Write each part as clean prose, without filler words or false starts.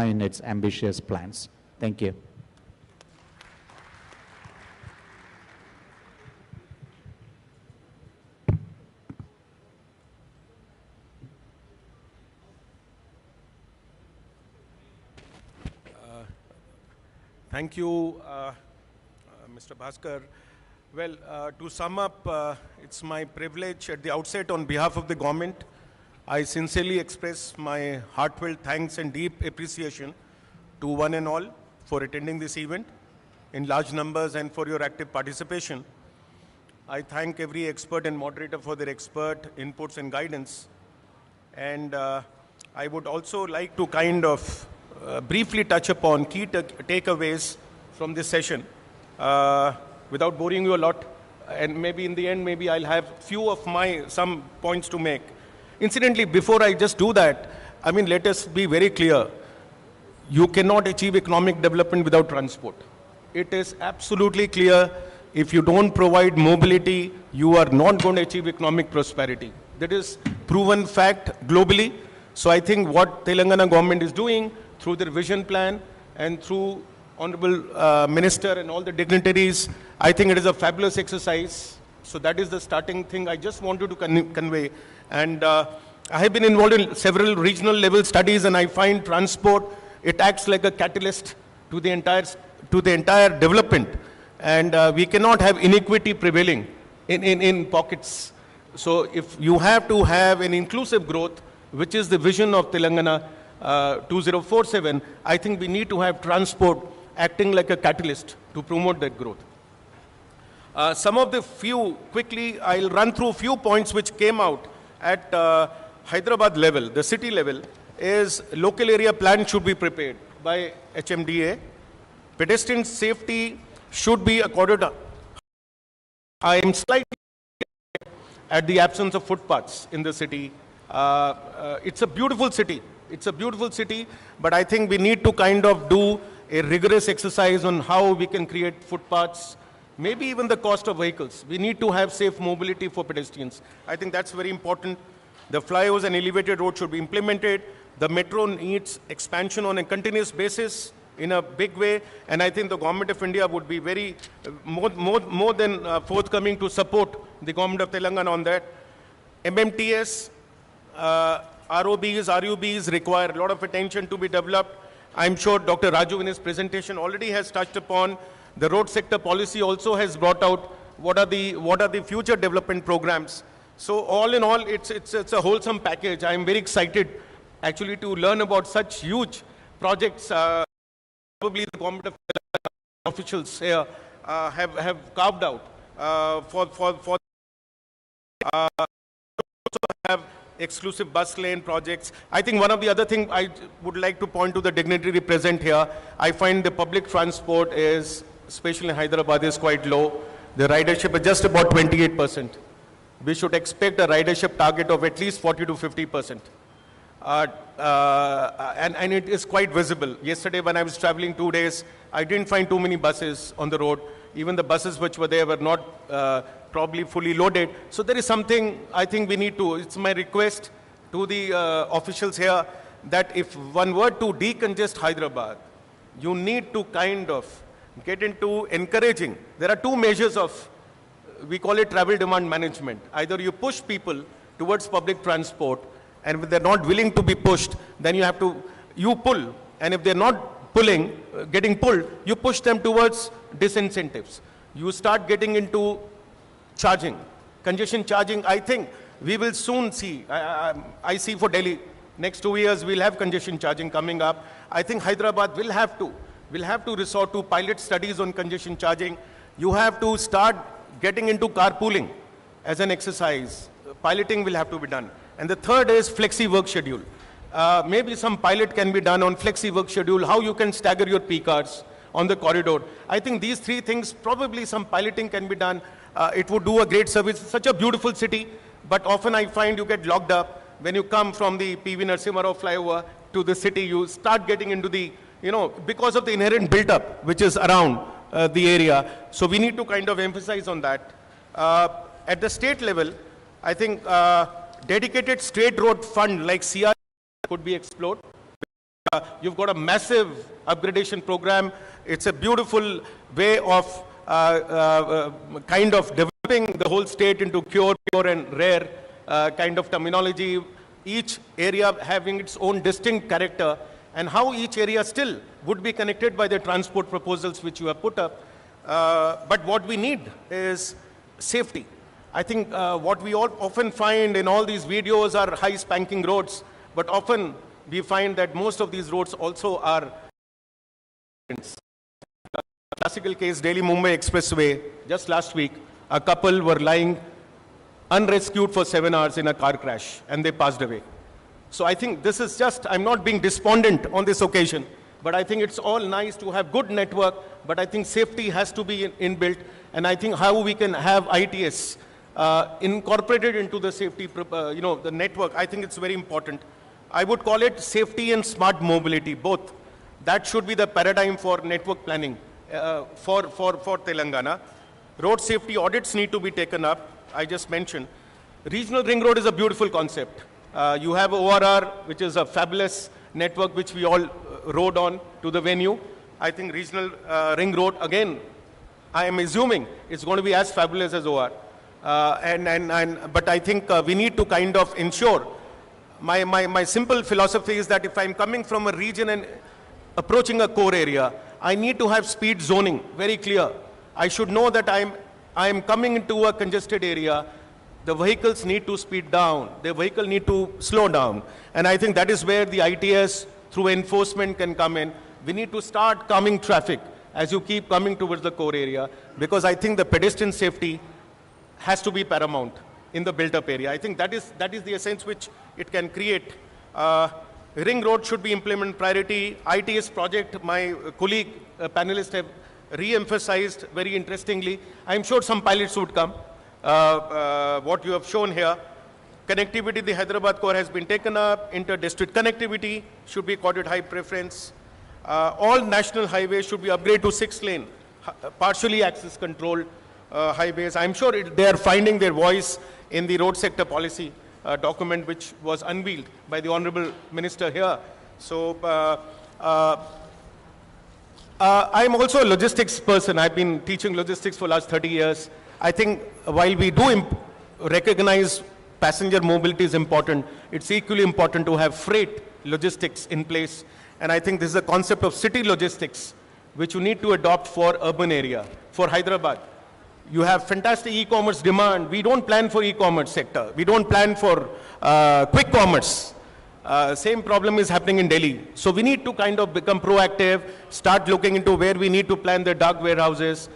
in its ambitious plans. Thank you. Thank you, Mr. Bhaskar. Well, to sum up, it's my privilege at the outset on behalf of the government. I sincerely express my heartfelt thanks and deep appreciation to one and all for attending this event in large numbers and for your active participation. I thank every expert and moderator for their expert inputs and guidance. And I would also like to kind of briefly touch upon key takeaways from this session without boring you a lot. And maybe in the end, maybe I'll have few of some points to make. Incidentally, before I just do that, I mean, let us be very clear. You cannot achieve economic development without transport. It is absolutely clear. If you don't provide mobility, you are not going to achieve economic prosperity. That is proven fact globally. So I think what Telangana government is doing through their vision plan and through Honorable Minister and all the dignitaries, I think it is a fabulous exercise. So that is the starting thing I just wanted to convey. And I have been involved in several regional level studies, and I find transport, it acts like a catalyst to the entire development. And we cannot have inequity prevailing in pockets. So if you have to have an inclusive growth, which is the vision of Telangana 2047, I think we need to have transport acting like a catalyst to promote that growth. Some of the quickly, I'll run through a few points which came out at Hyderabad level, the city level, is local area plan should be prepared by HMDA. Pedestrian safety should be accorded. I am slightly at the absence of footpaths in the city. It's a beautiful city. It's a beautiful city, but I think we need to kind of do a rigorous exercise on how we can create footpaths, maybe even the cost of vehicles. We need to have safe mobility for pedestrians. I think that's very important. The flyovers and elevated roads should be implemented. The metro needs expansion on a continuous basis in a big way, and I think the government of India would be very more than forthcoming to support the government of Telangana on that. MMTS, ROBs, RUBs require a lot of attention to be developed. I'm sure Dr. Raju in his presentation already has touched upon. The road sector policy also has brought out what are the future development programs. So all in all, it's a wholesome package. I'm very excited actually to learn about such huge projects. Probably the government of officials here have carved out for also have exclusive bus lane projects. I think one of the other things I would like to point to the dignitary present here, I find the public transport is, especially in Hyderabad, is quite low. The ridership is just about 28%. We should expect a ridership target of at least 40 to 50%. And it is quite visible. Yesterday when I was traveling 2 days, I didn't find too many buses on the road. Even the buses which were there were not probably fully loaded. So there is something I think we need to, it's my request to the officials here that if one were to decongest Hyderabad, you need to kind of get into encouraging. There are two measures of, we call it travel demand management. Either you push people towards public transport, and if they're not willing to be pushed, then you pull. And if they're not getting pulled, you push them towards disincentives. You start getting into charging, congestion charging. I think we will soon see, I see for Delhi, next 2 years we'll have congestion charging coming up. I think Hyderabad will have to resort to pilot studies on congestion charging. You have to start getting into carpooling as an exercise. Piloting will have to be done. And the third is flexi work schedule. Maybe some pilot can be done on flexi work schedule, how you can stagger your peak hours on the corridor. I think these three things, probably some piloting can be done. It would do a great service. It's such a beautiful city, but often I find you get locked up. When you come from the PV Narasimha Rao flyover to the city, you start getting into the, because of the inherent build-up which is around the area. So we need to kind of emphasize on that. At the state level, I think dedicated state road fund like CR could be explored. You've got a massive upgradation program. It's a beautiful way of kind of developing the whole state into pure and rare kind of terminology. Each area having its own distinct character, and how each area still would be connected by the transport proposals which you have put up. But what we need is safety. I think what we all often find in all these videos are high spanking roads, but often we find that most of these roads also are classical case, Delhi-Mumbai Expressway. Just last week, a couple were lying unrescued for 7 hours in a car crash, and they passed away. So I think this is just, I'm not being despondent on this occasion, but I think it's all nice to have good network, but I think safety has to be inbuilt, and I think how we can have ITS incorporated into the safety, the network, I think it's very important. I would call it safety and smart mobility, both. That should be the paradigm for network planning for Telangana. Road safety audits need to be taken up. I just mentioned. Regional ring road is a beautiful concept. You have ORR, which is a fabulous network which we all rode on to the venue. I think regional ring road, again, I am assuming it's going to be as fabulous as OR. But I think we need to kind of ensure, my simple philosophy is that if I'm coming from a region and approaching a core area, I need to have speed zoning very clear. I should know that I am coming into a congested area. The vehicles need to speed down. The vehicle need to slow down. And I think that is where the ITS through enforcement can come in. We need to start calming traffic as you keep coming towards the core area, because I think the pedestrian safety has to be paramount in the built-up area. I think that is the essence which it can create. Ring road should be implemented priority. ITS project, my colleague panelists have re-emphasized very interestingly. I'm sure some pilots would come. What you have shown here, connectivity, the Hyderabad core has been taken up. Inter-district connectivity should be accorded high preference. All national highways should be upgraded to 6-lane, partially access controlled highways. I'm sure they are finding their voice in the road sector policy document which was unveiled by the Honorable Minister here. So I'm also a logistics person. I've been teaching logistics for the last 30 years. I think while we do recognize passenger mobility is important, it's equally important to have freight logistics in place. And I think this is a concept of city logistics which you need to adopt for urban area, for Hyderabad. You have fantastic e-commerce demand. We don't plan for e-commerce sector. We don't plan for quick commerce. Same problem is happening in Delhi. So we need to kind of become proactive, start looking into where we need to plan the dark warehouses,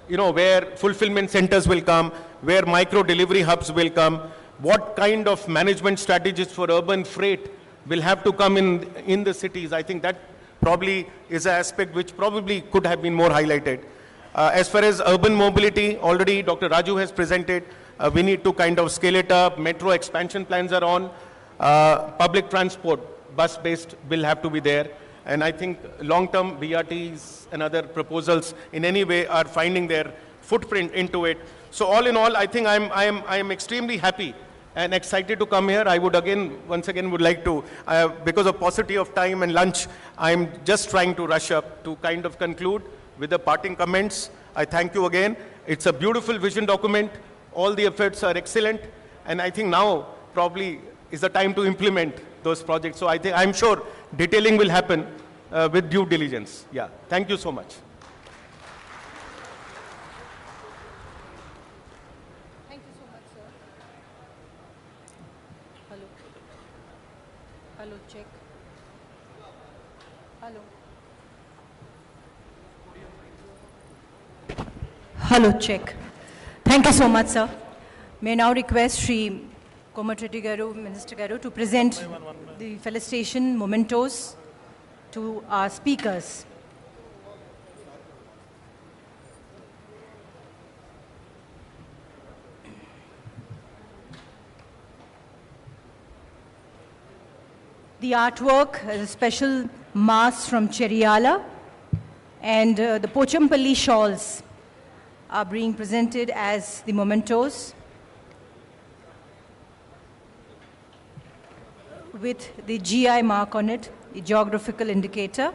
where fulfillment centers will come, where micro delivery hubs will come, what kind of management strategies for urban freight will have to come in the cities. I think that probably is an aspect which probably could have been more highlighted. As far as urban mobility, already Dr. Raju has presented, we need to kind of scale it up. Metro expansion plans are on. Public transport, bus-based will have to be there. And I think long-term BRTs and other proposals in any way are finding their footprint into it. So all in all, I think I am extremely happy and excited to come here. I would once again would like to, because of paucity of time and lunch, I'm just trying to rush up to kind of conclude with the parting comments. I thank you again. It's a beautiful vision document. All the efforts are excellent. And I think now probably is the time to implement those projects. So I'm sure detailing will happen with due diligence. Yeah, thank you so much. Thank you so much, sir. Hello. Hello, check. Hello. Hello, check. Thank you so much, sir. May I now request Shri Komatreddy Garu, Minister Garu, to present the felicitation mementos to our speakers. The artwork is a special mask from Cheriala, and the Pochampalli shawls are being presented as the mementos with the GI mark on it. the geographical indicator.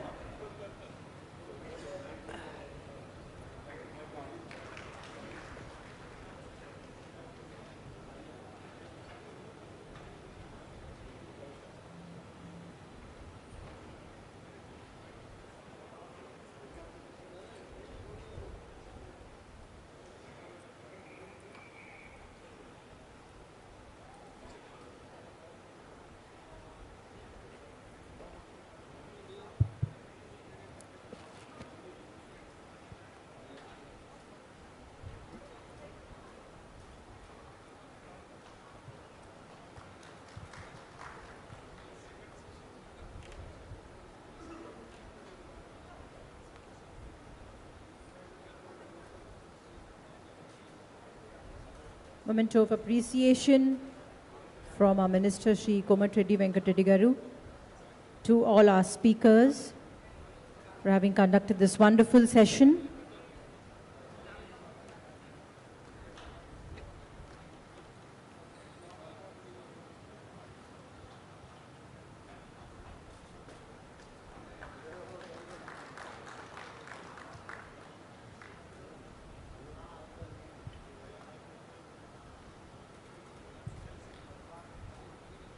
Memento of appreciation from our Minister Shri Reddy Garu to all our speakers for having conducted this wonderful session.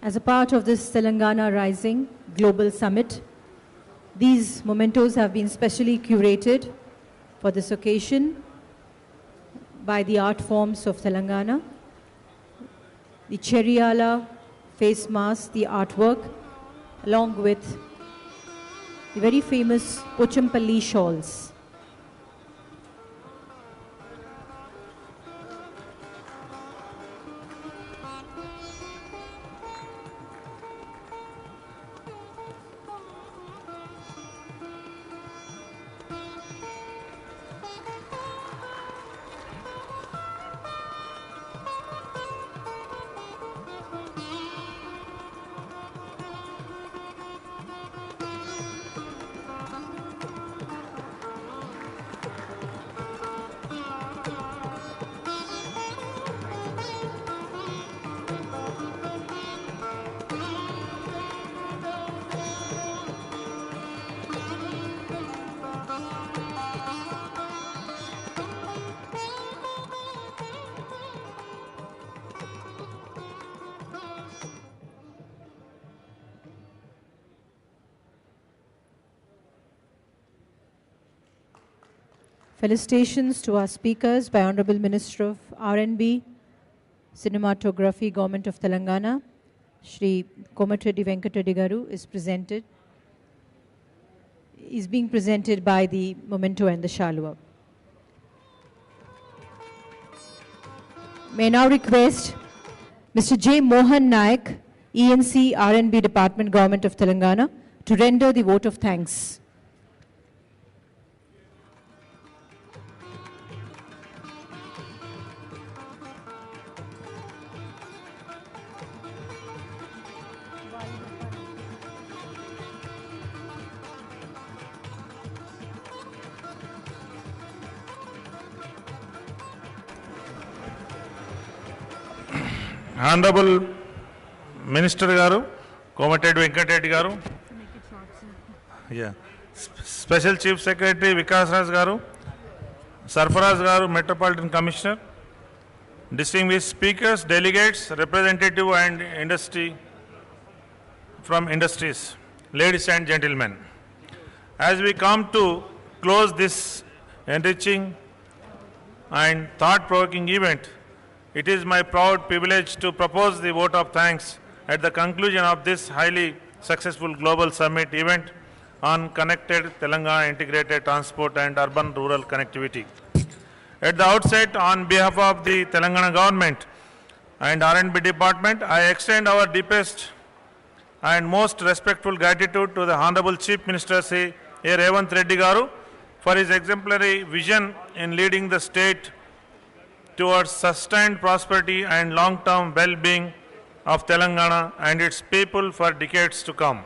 As a part of this Telangana Rising Global Summit, these mementos have been specially curated for this occasion by the art forms of Telangana. The Cheriala face mask, the artwork, along with the very famous Pochampalli shawls. Felicitations to our speakers by Honorable Minister of R&B, Cinematography, Government of Telangana, Shri Reddy Garu is being presented by the memento and the shalwa. May I now request Mr. J. Mohan Naik, ENC R&B Department, Government of Telangana, to render the vote of thanks. Honorable Minister Garu, Reddy Garu, Special Chief Secretary Vikas Raj Garu, Sarfaraz Garu, Metropolitan Commissioner, distinguished speakers, delegates, representative and industry from industries, ladies and gentlemen. As we come to close this enriching and thought-provoking event, it is my proud privilege to propose the vote of thanks at the conclusion of this highly successful global summit event on connected Telangana integrated transport and urban-rural connectivity. At the outset, on behalf of the Telangana government and R&B department, I extend our deepest and most respectful gratitude to the Honorable Chief Minister Sri Revanth Reddy Garu for his exemplary vision in leading the state towards sustained prosperity and long-term well-being of Telangana and its people for decades to come.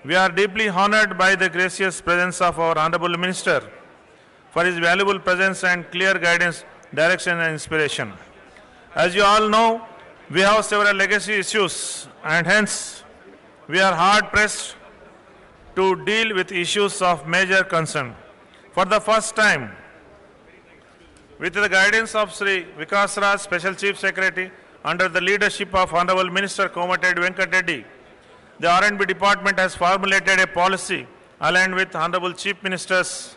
We are deeply honored by the gracious presence of our Honorable Minister for his valuable presence and clear guidance, direction and inspiration. As you all know, we have several legacy issues and hence we are hard-pressed to deal with issues of major concern. For the first time, with the guidance of Sri Vikas Raj, Special Chief Secretary, under the leadership of Honorable Minister Komatreddy Venkat Reddy, the R&B Department has formulated a policy aligned with Honorable Chief Minister's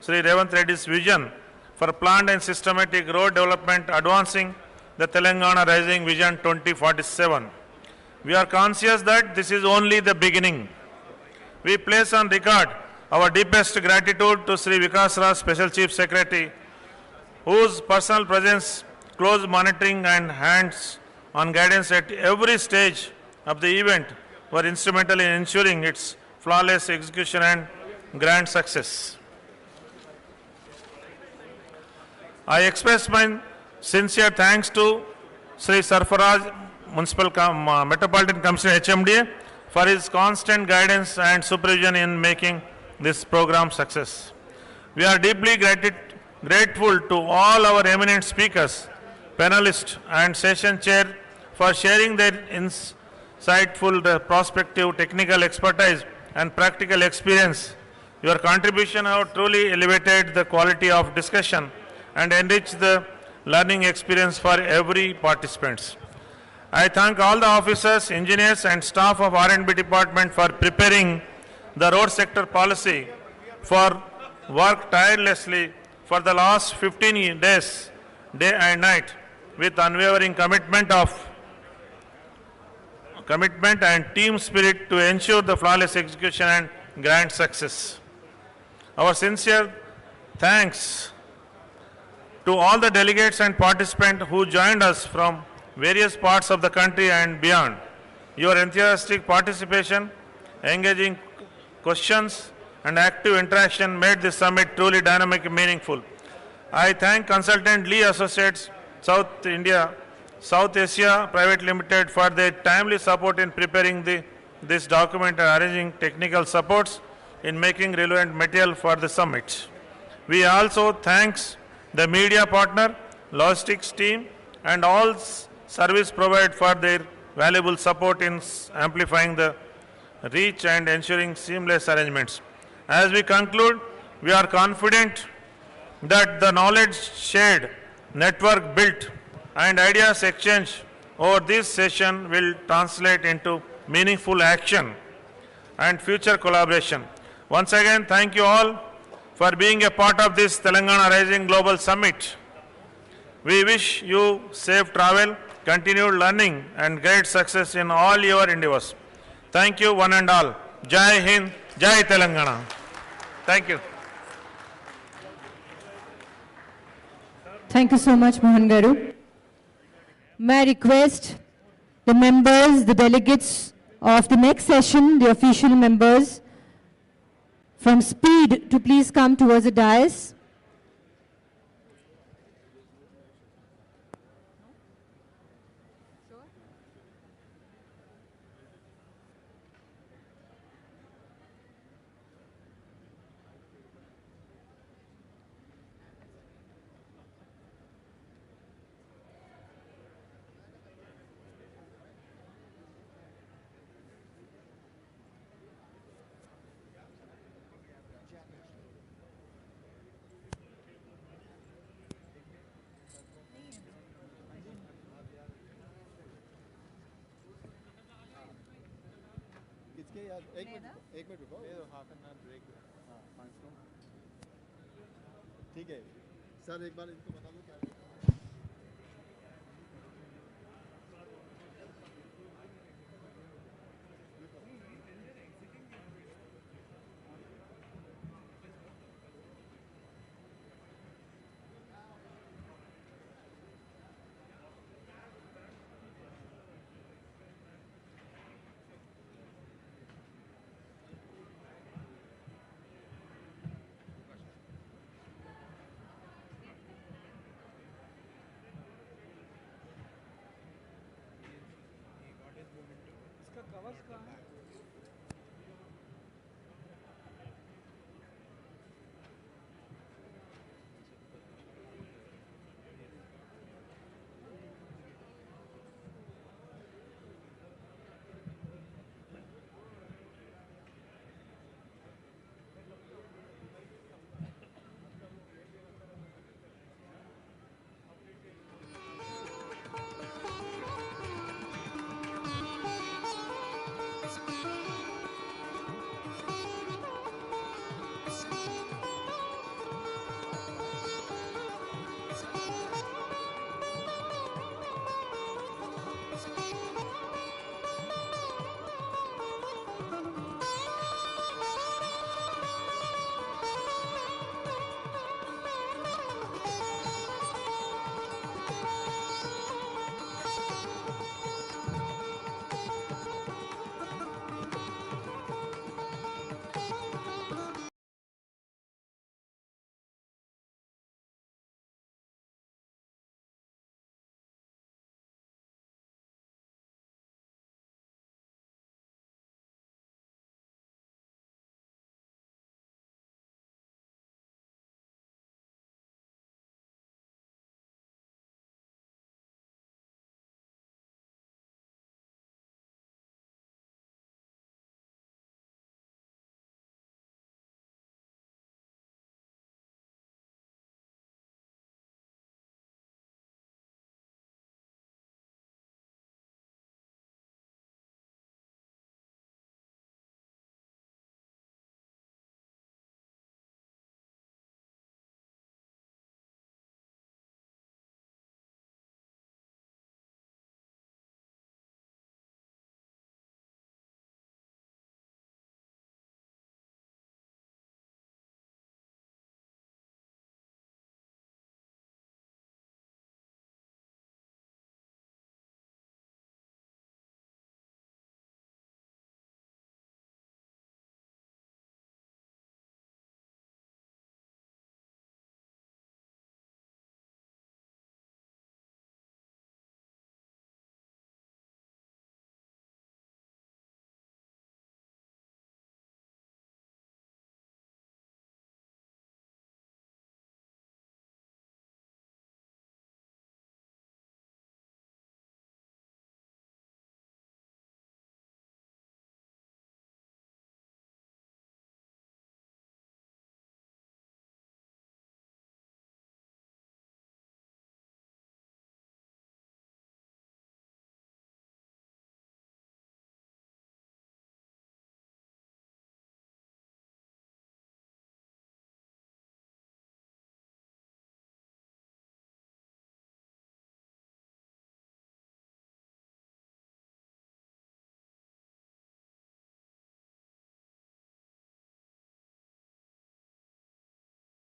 Sri Revanth Reddy's vision for planned and systematic road development, advancing the Telangana Rising Vision 2047. We are conscious that this is only the beginning. We place on record our deepest gratitude to Sri Vikas Raj, Special Chief Secretary, whose personal presence, close monitoring and hands-on guidance at every stage of the event were instrumental in ensuring its flawless execution and grand success. I express my sincere thanks to Sri Sarfaraj, Metropolitan Commissioner HMDA, for his constant guidance and supervision in making this program success. We are deeply grateful to all our eminent speakers, panelists and session chair for sharing their insightful prospective technical expertise and practical experience. Your contribution have truly elevated the quality of discussion and enriched the learning experience for every participant. I thank all the officers, engineers and staff of R&B department for preparing the road sector policy, for work tirelessly for the last 15 days, day and night, with unwavering commitment and team spirit to ensure the flawless execution and grand success. Our sincere thanks to all the delegates and participants who joined us from various parts of the country and beyond. Your enthusiastic participation, engaging questions and active interaction made this summit truly dynamic and meaningful. I thank consultant Lee Associates, South Asia Private Limited for their timely support in preparing this document and arranging technical supports in making relevant material for the summit. We also thank the media partner, logistics team and all service provided for their valuable support in amplifying the reach and ensuring seamless arrangements. As we conclude, we are confident that the knowledge shared, network built and ideas exchanged over this session will translate into meaningful action and future collaboration. Once again, thank you all for being a part of this Telangana Rising Global Summit. We wish you safe travel, continued learning and great success in all your endeavors. Thank you one and all. Jai Hind, Jai Telangana. Thank you. Thank you so much, Mohan Garu. May I request the members, the delegates of the next session, the official members from Speed to please come towards the dais. एक minute रुको half an hour break ठीक है sir एक बार इनको बता दो